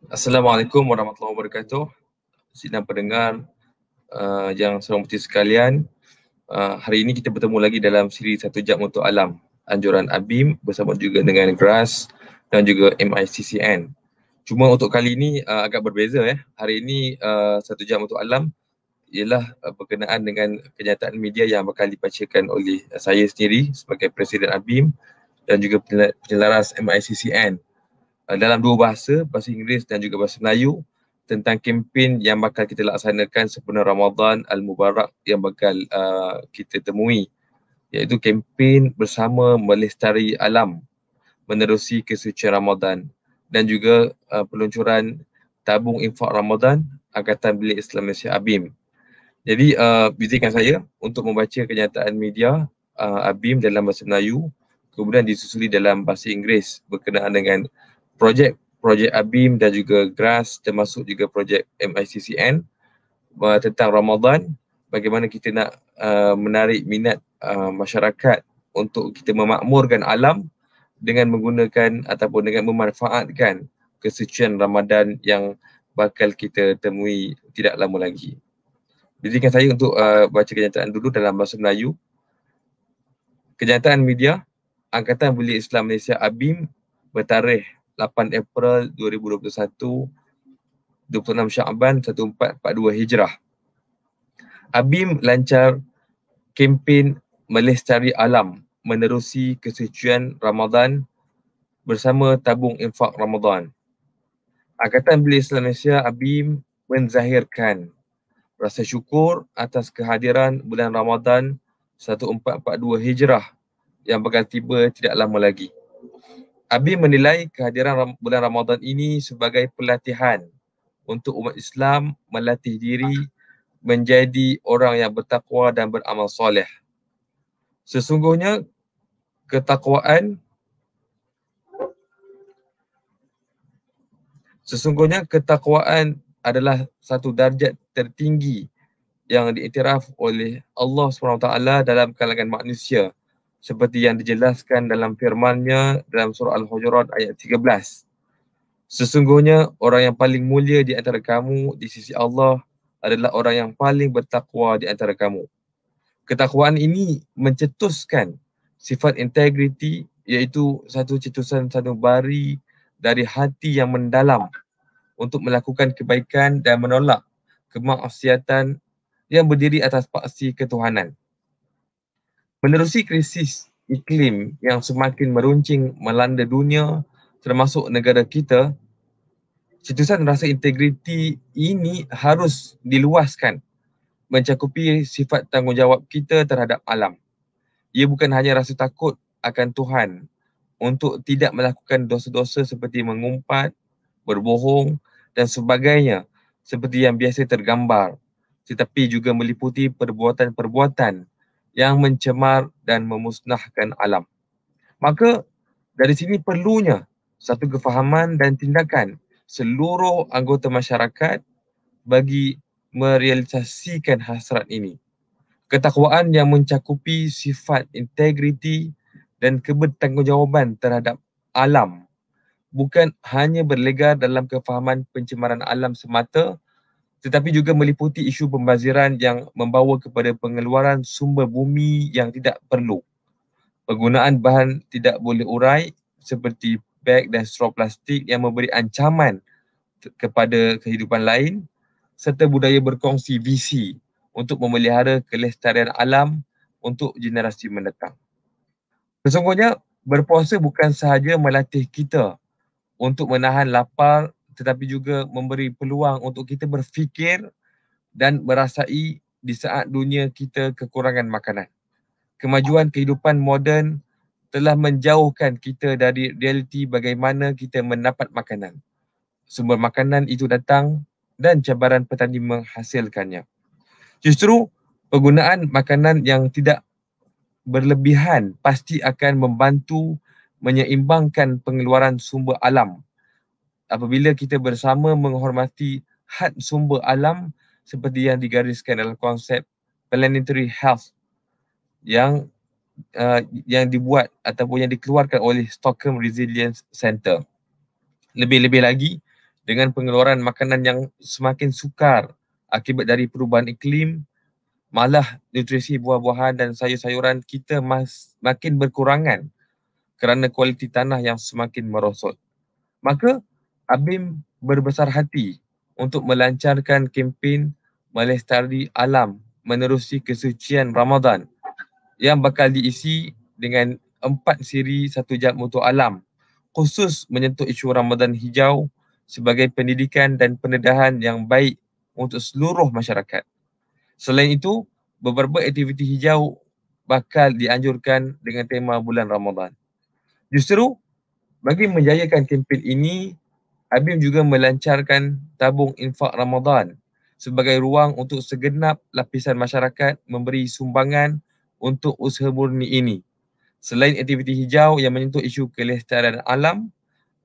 Assalamualaikum warahmatullahi wabarakatuh. Sidang pendengar yang saya hormati sekalian, hari ini kita bertemu lagi dalam siri Satu Jam Untuk Alam, anjuran ABIM bersama juga dengan GRAS dan juga MICCN. Cuma untuk kali ini agak berbeza. Hari ini Satu Jam Untuk Alam ialah berkenaan dengan kenyataan media yang bakal dibacakan oleh saya sendiri sebagai Presiden ABIM dan juga penyelaras MICCN. Dalam dua bahasa, bahasa Inggeris dan juga bahasa Melayu, tentang kempen yang bakal kita laksanakan sebelum Ramadan Al-Mubarak yang bakal kita temui, iaitu kempen bersama melestari alam menerusi kesucian Ramadan dan juga peluncuran tabung infak Ramadan Angkatan Bilik Islam Malaysia ABIM. Jadi izinkan saya untuk membaca kenyataan media ABIM dalam bahasa Melayu, kemudian disusuli dalam bahasa Inggeris berkenaan dengan projek ABIM dan juga GRAS, termasuk juga projek MICCN tentang Ramadan, bagaimana kita nak menarik minat masyarakat untuk kita memakmurkan alam dengan menggunakan ataupun dengan memanfaatkan kesucian Ramadan yang bakal kita temui tidak lama lagi. Izinkan saya untuk baca kenyataan dulu dalam bahasa Melayu. Kenyataan media Angkatan Bilik Islam Malaysia ABIM bertarikh 8 April 2021, 26 Syaban 1442 Hijrah. ABIM lancar kempen melestari alam menerusi kesucian Ramadan bersama tabung infak Ramadan. Angkatan Bilik Islam Malaysia ABIM menzahirkan rasa syukur atas kehadiran bulan Ramadan 1442 Hijrah yang bakal tiba tidak lama lagi. ABIM menilai kehadiran bulan Ramadan ini sebagai pelatihan untuk umat Islam melatih diri menjadi orang yang bertakwa dan beramal soleh. Sesungguhnya ketakwaan adalah satu darjat tertinggi yang diiktiraf oleh Allah SWT dalam kalangan manusia, seperti yang dijelaskan dalam firman-Nya dalam surah Al-Hujurat ayat 13. Sesungguhnya orang yang paling mulia di antara kamu di sisi Allah adalah orang yang paling bertakwa di antara kamu. Ketakwaan ini mencetuskan sifat integriti, iaitu satu cetusan sanubari dari hati yang mendalam untuk melakukan kebaikan dan menolak kemaksiatan yang berdiri atas paksi ketuhanan. Menerusi krisis iklim yang semakin meruncing melanda dunia termasuk negara kita, cetusan rasa integriti ini harus diluaskan mencakupi sifat tanggungjawab kita terhadap alam. Ia bukan hanya rasa takut akan Tuhan untuk tidak melakukan dosa-dosa seperti mengumpat, berbohong dan sebagainya seperti yang biasa tergambar, tetapi juga meliputi perbuatan-perbuatan yang mencemar dan memusnahkan alam. Maka dari sini perlunya satu kefahaman dan tindakan seluruh anggota masyarakat bagi merealisasikan hasrat ini. Ketakwaan yang mencakupi sifat integriti dan kebertanggungjawaban terhadap alam bukan hanya berlegar dalam kefahaman pencemaran alam semata, tetapi juga meliputi isu pembaziran yang membawa kepada pengeluaran sumber bumi yang tidak perlu, penggunaan bahan tidak boleh urai seperti beg dan straw plastik yang memberi ancaman kepada kehidupan lain, serta budaya berkongsi visi untuk memelihara kelestarian alam untuk generasi mendatang. Sesungguhnya berpuasa bukan sahaja melatih kita untuk menahan lapar, tetapi juga memberi peluang untuk kita berfikir dan merasai di saat dunia kita kekurangan makanan. Kemajuan kehidupan moden telah menjauhkan kita dari realiti bagaimana kita mendapat makanan. Sumber makanan itu datang dan cabaran petani menghasilkannya. Justru penggunaan makanan yang tidak berlebihan pasti akan membantu menyeimbangkan pengeluaran sumber alam. Apabila kita bersama menghormati had sumber alam seperti yang digariskan dalam konsep planetary health yang dibuat ataupun yang dikeluarkan oleh Stockholm Resilience Center. Lebih-lebih lagi, dengan pengeluaran makanan yang semakin sukar akibat dari perubahan iklim, malah nutrisi buah-buahan dan sayur-sayuran kita makin berkurangan kerana kualiti tanah yang semakin merosot. Maka ABIM berbesar hati untuk melancarkan kempen melestari alam menerusi kesucian Ramadan yang bakal diisi dengan 4 siri 1 jam untuk alam, khusus menyentuh isu Ramadan hijau sebagai pendidikan dan pendedahan yang baik untuk seluruh masyarakat. Selain itu, beberapa aktiviti hijau bakal dianjurkan dengan tema bulan Ramadan. Justru, bagi menjayakan kempen ini, ABIM juga melancarkan tabung infak Ramadan sebagai ruang untuk segenap lapisan masyarakat memberi sumbangan untuk usaha murni ini. Selain aktiviti hijau yang menyentuh isu kelestarian alam,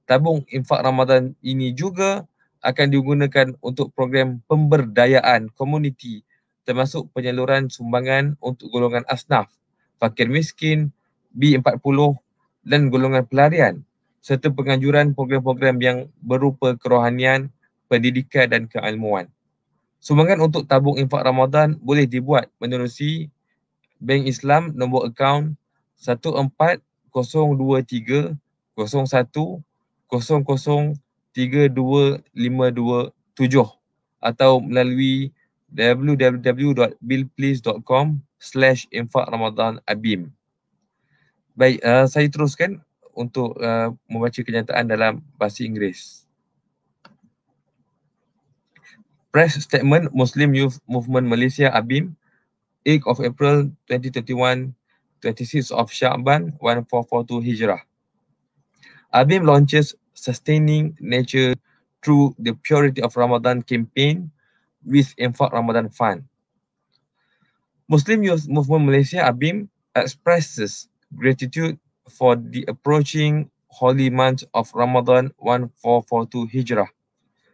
tabung infak Ramadan ini juga akan digunakan untuk program pemberdayaan komuniti termasuk penyaluran sumbangan untuk golongan asnaf, fakir miskin, B40 dan golongan pelarian serta penganjuran program-program yang berupa kerohanian, pendidikan dan keilmuan. Sumbangan untuk tabung infak Ramadan boleh dibuat menerusi Bank Islam nombor akaun 14023001003257 atau melalui www.billplease.com/infak-ramadan-abim. Baik, saya teruskan untuk membaca kenyataan dalam bahasa Inggeris. Press Statement Muslim Youth Movement Malaysia ABIM 8 of April 2021, 26 of Sha'ban 1442 Hijrah. ABIM launches Sustaining Nature through the Purity of Ramadan campaign with Infaq Ramadan Fund. Muslim Youth Movement Malaysia ABIM expresses gratitude for the approaching holy month of Ramadan 1442 Hijrah.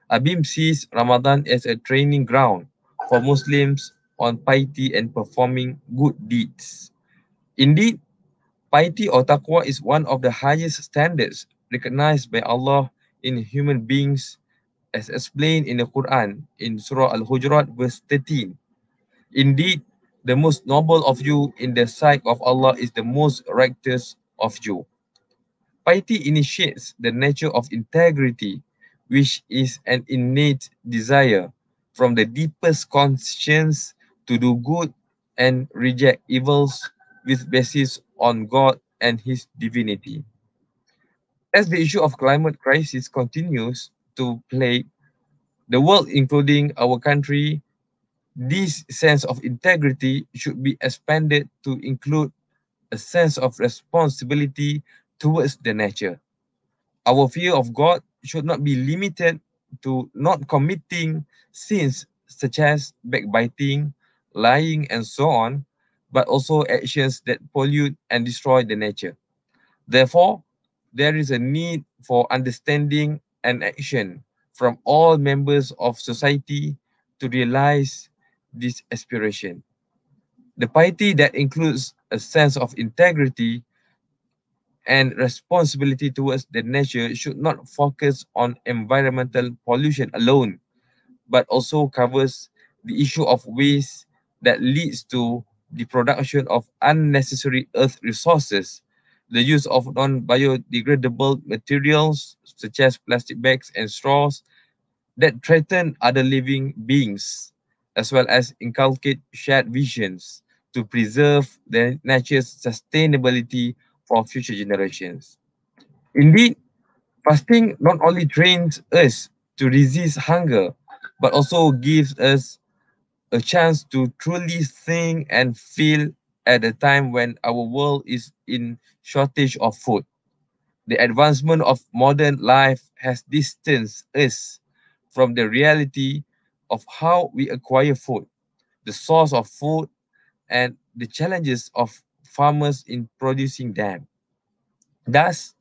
ABIM sees Ramadan as a training ground for Muslims on piety and performing good deeds. Indeed, piety or taqwa is one of the highest standards recognized by Allah in human beings as explained in the Quran in Surah Al-Hujurat verse 13. Indeed, the most noble of you in the sight of Allah is the most righteous of you. Piety initiates the nature of integrity, which is an innate desire from the deepest conscience to do good and reject evils with basis on God and His divinity. As the issue of climate crisis continues to plague the world, including our country, this sense of integrity should be expanded to include a sense of responsibility towards the nature. Our fear of God should not be limited to not committing sins such as backbiting, lying, and so on, but also actions that pollute and destroy the nature. Therefore, there is a need for understanding and action from all members of society to realize this aspiration. The piety that includes a sense of integrity and responsibility towards the nature should not focus on environmental pollution alone, but also covers the issue of waste that leads to the production of unnecessary earth resources, the use of non-biodegradable materials such as plastic bags and straws that threaten other living beings, as well as inculcate shared visions to preserve the nature's sustainability for future generations. Indeed, fasting not only trains us to resist hunger, but also gives us a chance to truly think and feel at a time when our world is in shortage of food. The advancement of modern life has distanced us from the reality of how we acquire food, the source of food, and the challenges of farmers in producing them. Thus,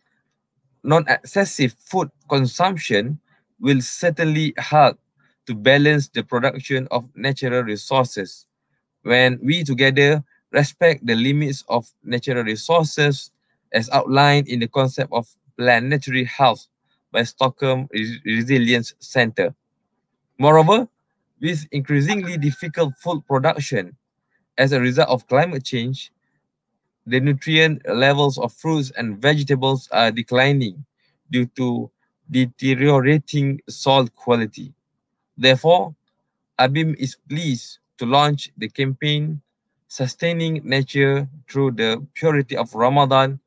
non-excessive food consumption will certainly help to balance the production of natural resources. When we together respect the limits of natural resources as outlined in the concept of planetary health by Stockholm Resilience Center. Moreover, with increasingly difficult food production as a result of climate change, the nutrient levels of fruits and vegetables are declining due to deteriorating soil quality. Therefore, ABIM is pleased to launch the campaign Sustaining Nature Through the Purity of Ramadan,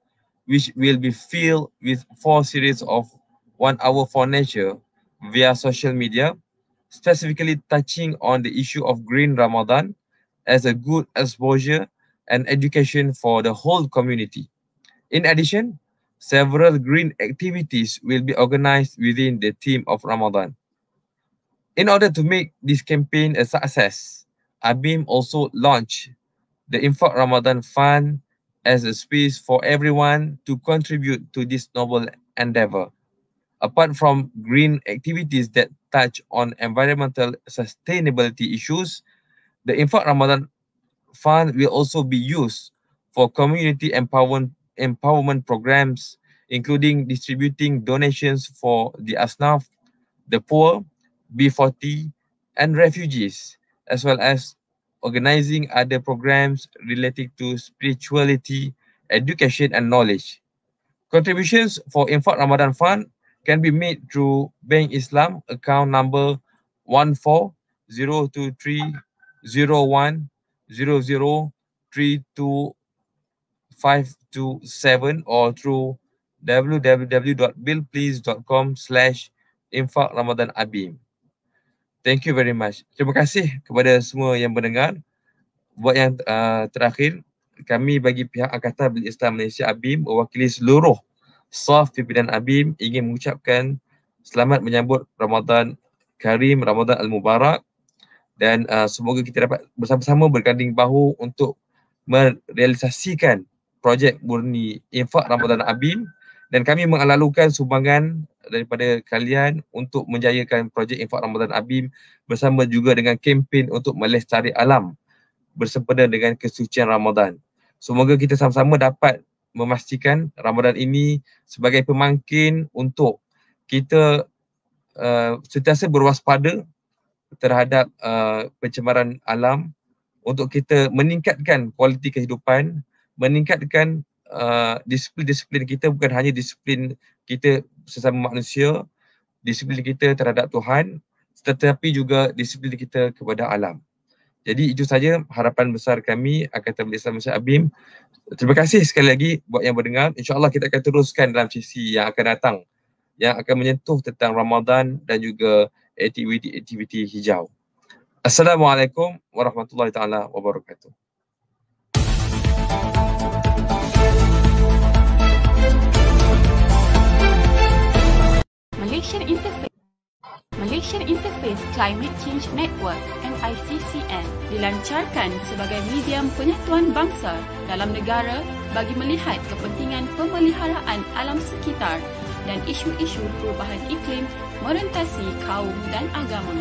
which will be filled with 4 series of 1 hour for nature via social media, specifically touching on the issue of Green Ramadan as a good exposure and education for the whole community. In addition, several green activities will be organized within the theme of Ramadan. In order to make this campaign a success, ABIM also launched the Infaq Ramadan Fund as a space for everyone to contribute to this noble endeavor. Apart from green activities that touch on environmental sustainability issues, the Infaq Ramadan Fund will also be used for community empowerment programs, including distributing donations for the Asnaf, the poor, B40, and refugees, as well as organizing other programs related to spirituality, education, and knowledge. Contributions for Infaq Ramadan Fund can be made through Bank Islam account number 14023010032527 or through www.billplease.com/Infaq Ramadan Abim. Thank you very much. Terima kasih kepada semua yang mendengar. Buat yang terakhir, kami bagi pihak Angkatan Bil Islam Malaysia ABIM mewakili seluruh staf pimpinan ABIM ingin mengucapkan selamat menyambut Ramadan Karim, Ramadan Al-Mubarak, dan semoga kita dapat bersama-sama berganding bahu untuk merealisasikan projek murni Infaq Ramadan ABIM, dan kami mengalalukan sumbangan daripada kalian untuk menjayakan projek Infaq Ramadan ABIM bersama juga dengan kempen untuk melestari alam bersempena dengan kesucian Ramadan. Semoga kita sama-sama dapat memastikan Ramadan ini sebagai pemangkin untuk kita sentiasa berwaspada terhadap pencemaran alam, untuk kita meningkatkan kualiti kehidupan, meningkatkan disiplin-disiplin kita, bukan hanya disiplin kita sesama manusia, disiplin kita terhadap Tuhan, tetapi juga disiplin kita kepada alam. Jadi itu saja harapan besar kami Angkatan Bil Islam Malaysia ABIM. Terima kasih sekali lagi buat yang mendengar. InsyaAllah kita akan teruskan dalam sesi yang akan datang, yang akan menyentuh tentang Ramadan dan juga aktiviti-aktiviti hijau. Assalamualaikum warahmatullahi taala wabarakatuh. Malaysian Interfaith Climate Change Network MICCN dilancarkan sebagai medium penyatuan bangsa dalam negara bagi melihat kepentingan pemeliharaan alam sekitar dan isu-isu perubahan iklim merentasi kaum dan agama.